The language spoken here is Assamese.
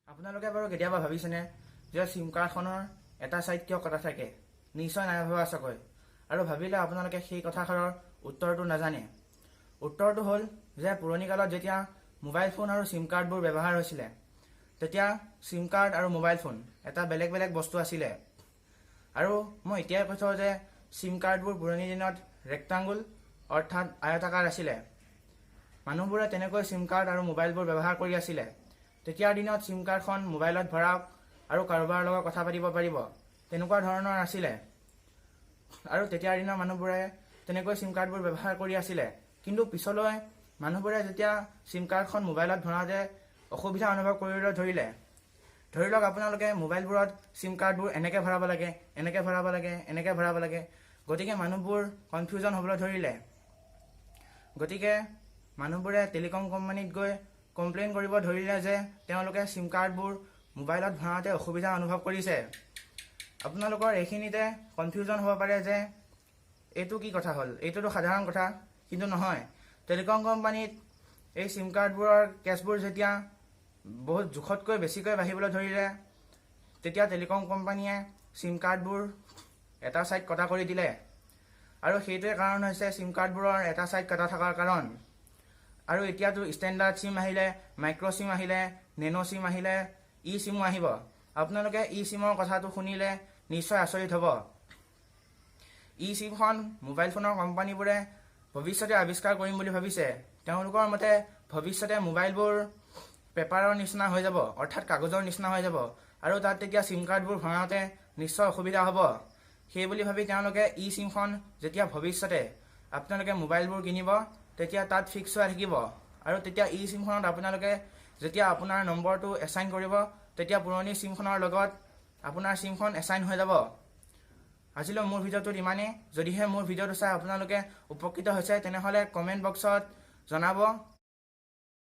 আপোনালোকে বাৰু কেতিয়াবা ভাবিছেনে যে চিম কাৰ্ডখনৰ এটা ছাইড কিয় কটা থাকে? নিশ্চয় নাই ভবা চাগৈ। আৰু ভাবিলে আপোনালোকে সেই কথাষাৰৰ উত্তৰটো নাজানে। উত্তৰটো হ'ল যে পুৰণি কালত যেতিয়া মোবাইল ফোন আৰু চিম কাৰ্ডবোৰ ব্যৱহাৰ হৈছিলে, তেতিয়া চিম কাৰ্ড আৰু মোবাইল ফোন এটা বেলেগ বেলেগ বস্তু আছিলে। আৰু মই এতিয়াই কৈ থওঁ যে চিম কাৰ্ডবোৰ পুৰণি দিনত ৰেক্টাংগুল অৰ্থাৎ আয়তাকাৰ আছিলে। মানুহবোৰে তেনেকৈ চিম কাৰ্ড আৰু মোবাইলবোৰ ব্যৱহাৰ কৰি আছিলে। তেতিয়াৰ দিনত চিম কাৰ্ডখন মোবাইলত ভৰাওক আৰু কাৰোবাৰ লগত কথা পাতিব পাৰিব, তেনেকুৱা ধৰণৰ আছিলে। আৰু তেতিয়াৰ দিনৰ মানুহবোৰে তেনেকৈ চিম কাৰ্ডবোৰ ব্যৱহাৰ কৰি আছিলে। কিন্তু পিছলৈ মানুহবোৰে যেতিয়া চিম কাৰ্ডখন মোবাইলত ভৰাওঁতে অসুবিধা অনুভৱ কৰিবলৈ ধৰিলে। ধৰি লওক আপোনালোকে মোবাইলবোৰত চিম কাৰ্ডবোৰ এনেকৈ ভৰাব লাগে, এনেকৈ ভৰাব লাগে, এনেকৈ ভৰাব লাগে। গতিকে মানুহবোৰ কনফিউজন হ'বলৈ ধৰিলে। গতিকে মানুহবোৰে টেলিকম কোম্পানীত গৈ কমপ্লেইন কৰিব ধৰিলে যে তেওঁলোকে চিম কাৰ্ডবোৰ মোবাইলত ভৰাওঁতে অসুবিধা অনুভৱ কৰিছে। আপোনালোকৰ এইখিনিতে কনফিউজন হ'ব পাৰে যে এইটো কি কথা হ'ল, এইটোতো সাধাৰণ কথা। কিন্তু নহয়, টেলিকম কোম্পানীত এই চিম কাৰ্ডবোৰৰ কেছবোৰ যেতিয়া বহুত জোখতকৈ বেছিকৈ বাঢ়িবলৈ ধৰিলে, তেতিয়া টেলিকম কোম্পানীয়ে চিম কাৰ্ডবোৰ এটা ছাইড কটা কৰি দিলে। আৰু সেইটোৱে কাৰণ হৈছে চিম কাৰ্ডবোৰৰ এটা ছাইড কটা থকাৰ কাৰণ। আৰু এতিয়াতো ষ্টেণ্ডাৰ্ড চিম আহিলে, মাইক্ৰ' চিম আহিলে, নেন' চিম আহিলে, ই চিমো আহিব। আপোনালোকে ই চিমৰ কথাটো শুনিলে নিশ্চয় আচৰিত হ'ব। ই চিমখন মোবাইল ফোনৰ কোম্পানীবোৰে ভৱিষ্যতে আৱিষ্কাৰ কৰিম বুলি ভাবিছে। তেওঁলোকৰ মতে ভৱিষ্যতে মোবাইলবোৰ পেপাৰৰ নিচিনা হৈ যাব, অৰ্থাৎ কাগজৰ নিচিনা হৈ যাব। আৰু তাত তেতিয়া চিম কাৰ্ডবোৰ ভৰাওঁতে নিশ্চয় অসুবিধা হ'ব। সেই বুলি ভাবি তেওঁলোকে ই চিমখন যেতিয়া ভৱিষ্যতে আপোনালোকে মোবাইলবোৰ কিনিব, তেতিয়া তাত ফিক্স হৈ থাকিব। আৰু তেতিয়া ই চিমখনত আপোনালোকে যেতিয়া আপোনাৰ নম্বৰটো এছাইন কৰিব, তেতিয়া পুৰণি চিমখনৰ লগত আপোনাৰ চিমখন এছাইন হৈ যাব। আজিলৈ মোৰ ভিডিঅ'টোত ইমানেই। যদিহে মোৰ ভিডিঅ'টো চাই আপোনালোকে উপকৃত হৈছে, তেনেহ'লে কমেণ্ট বক্সত জনাব।